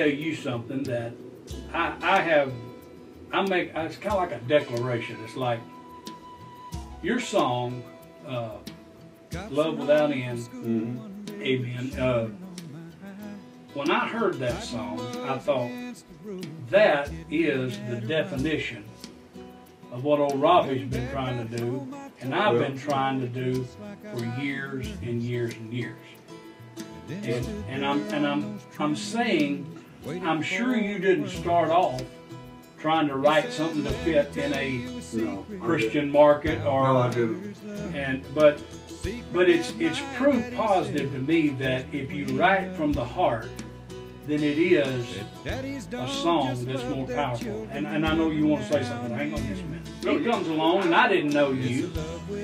tell you something that I make, it's kind of like a declaration. It's like your song, Love Without End, Amen. When I heard that song, I thought, that is the definition of what old Robbie's been trying to do, and I've been trying to do for years and years and years. And I'm saying, I'm sure you didn't start off trying to write something to fit in a Christian market, or no, I didn't. But it's proof positive to me that if you write from the heart, then it is a song that's more powerful. And I know you want to say something. Hang on just a minute. So it comes along, and I didn't know you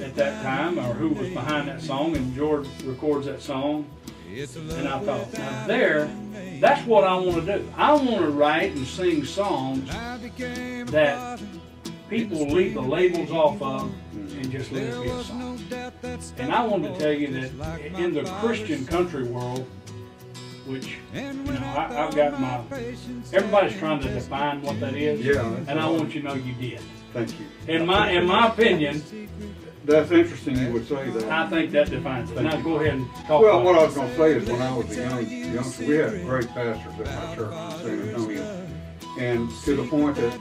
at that time or who was behind that song, and George records that song. And I thought, now that's what I want to do. I want to write and sing songs that people leave the labels off of and just let it be a song. And I want to tell you that in the Christian country world, which, I've got everybody's trying to define what that is. Yeah. And I want you to know you did. Thank you. In my opinion, that's interesting you would say that. I think that defines it. Now go ahead and talk Well, about what it. I was going to say is when I was a youngster, we had great pastors at my church in San Antonio. And to the point that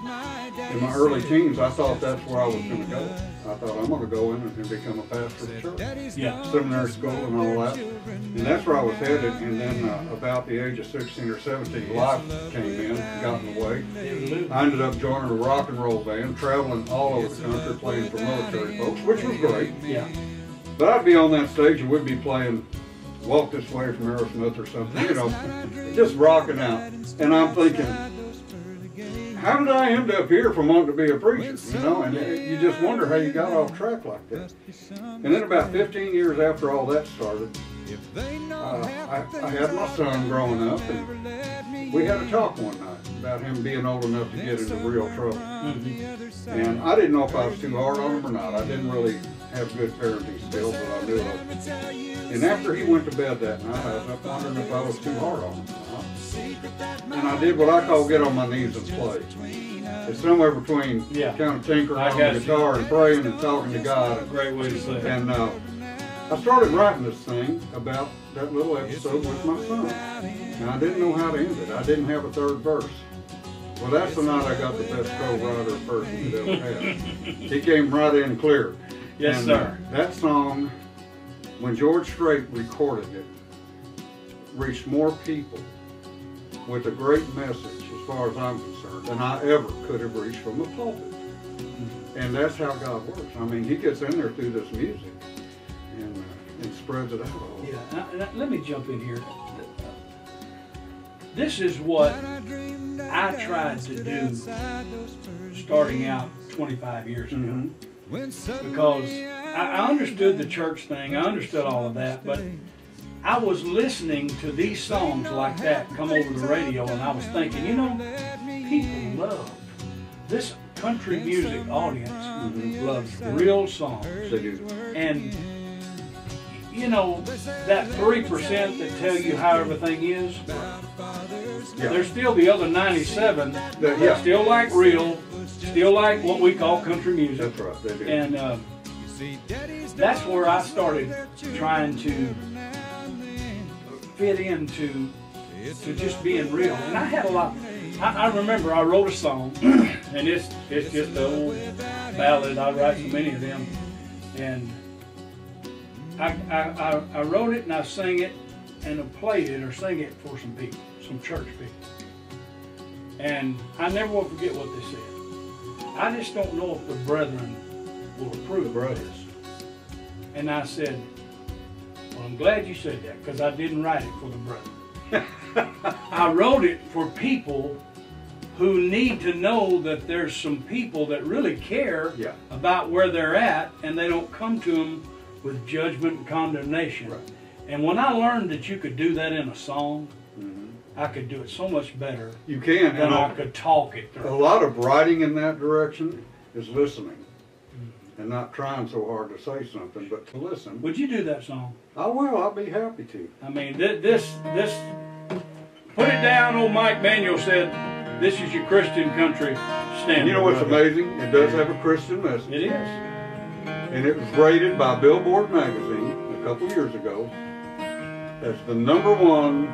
in my early teens, I thought that's where I was going to go. I thought I'm going to go in and become a pastor of the church. Yeah. Seminary school and all that. And that's where I was headed. And then about the age of 16 or 17, life came in, got in the way. I ended up joining a rock and roll band, traveling all over the country, playing for military folks, which was great. Yeah. But I'd be on that stage and we'd be playing Walk This Way from Aerosmith or something, just rocking out. And I'm thinking, how did I end up here from wanting to be a preacher, And you just wonder how you got off track like that. And then about 15 years after all that started, I had my son growing up, and we had a talk one night about him being old enough to get into real trouble. And I didn't know if I was too hard on him or not. I didn't really have good parenting skills, but I knew of. And after he went to bed that night, I was up wondering if I was too hard on him. And I did what I call get on my knees and play. It's somewhere between kind of tinkering on the guitar and praying and talking to God. Great way to say it. And I started writing this thing about that little episode with my son. And I didn't know how to end it. I didn't have a third verse. Well, that's the night I got the best co-writer person you'd ever had. He came right in clear. Yes, sir. That song, when George Strait recorded it, reached more people with a great message, as far as I'm concerned, than I ever could have reached from the pulpit. And that's how God works. I mean, He gets in there through this music and spreads it out. Yeah. Now, let me jump in here. This is what I tried to do starting out 25 years ago. Because I understood the church thing, I understood all of that, but I was listening to these songs like that come over the radio, and I was thinking, people love this country music audience loves real songs. They do. And that 3% that tell you how everything is, there's still the other 97 that still like real, still like what we call country music. That's right, they do. And that's where I started trying to fit into just being real. And I had a lot. I remember I wrote a song, and it's just the old ballad. I write so many of them, and I wrote it and I sang it and I played it or sang it for some people, some church people, and I never will forget what they said. I just don't know if the brethren will approve of this. And I said, well, I'm glad you said that, because I didn't write it for the brethren. I wrote it for people who need to know that there's some people that really care about where they're at, and they don't come to them with judgment and condemnation. Right. And when I learned that you could do that in a song, I could do it so much better. You can. Than I could talk it through. A lot of writing in that direction is listening. And not trying so hard to say something, but to listen. Would you do that song? I will. I'll be happy to. I mean, this Put it down. Old Mike Manuel said, "This is your Christian country standard." You know what's amazing? It does have a Christian message. It is. And it was rated by Billboard magazine a couple years ago as the number one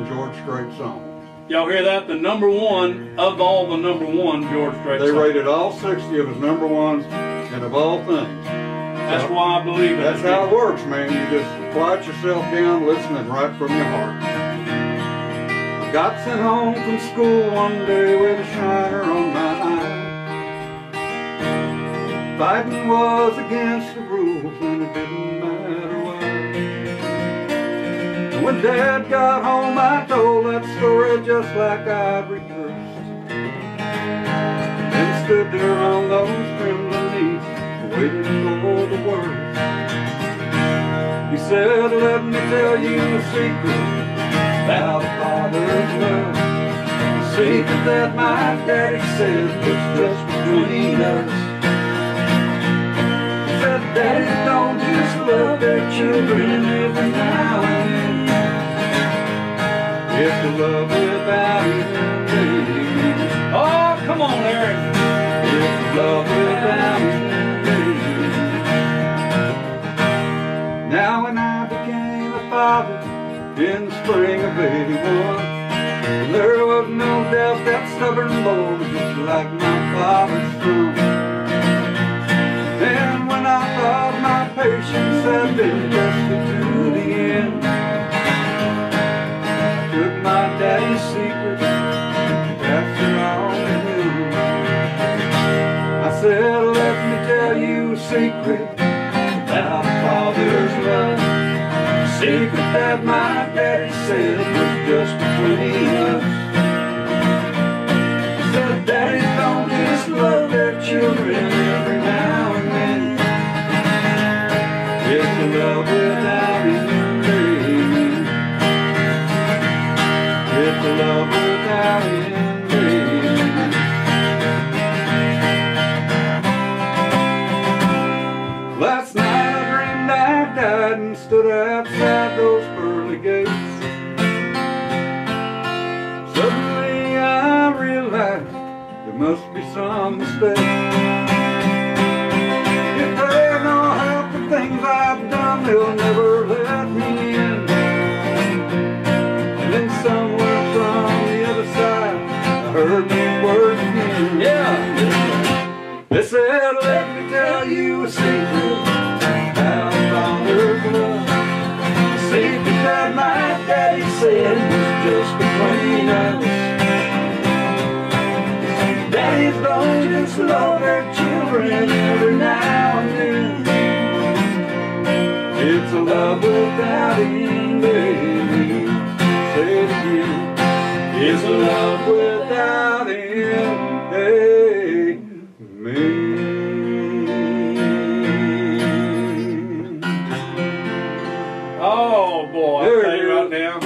George Strait song. Y'all hear that? The number one of all the number one George Strait songs. They rated all 60 of his number ones, and of all things. That's why I believe it. That's how it works, man. You just quiet yourself down, listening right from your heart. I got sent home from school one day with a shiner on my eye. Fighting was against the rules, and it didn't matter why. And when Dad got home, I told that story just like I'd rehearsed. And then stood there on those trembling knees, waiting for the words. He said, "Let me tell you a secret about a father's love. A secret that my daddy said was just between us." He said, "Daddies don't just love their children every now and then. It's a love without ending." Oh, come on, Eric. It's a love without ending. Now when I became a father in the spring of '81, there was no doubt that stubborn boy was just like my father's son. And when I thought my patience had been tested to the end, I took my daddy's secret and passed it on to him. I said, "Let me tell you a secret about a father's love. A secret that my daddy said was just between us." He said, "Daddies don't just love their children every now and then. It's a love without ending. It's a love without ending." Last night I dreamed I died and stood outside those pearly gates. Suddenly I realized there must be some mistake. If they're gonna help the things I've done, they'll never let me in. And then somewhere from the other side, I heard these words again. Yeah. They said, "Let me tell you a secret about a father's love. A secret that my daddy said was just between us. Daddies don't just love their children every now and then. It's a love without ending." Say it again. It's a love without ending. Oh boy, I'll tell you right now.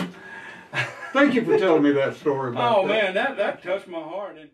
Thank you for telling me that story about that. Oh man, that touched my heart. And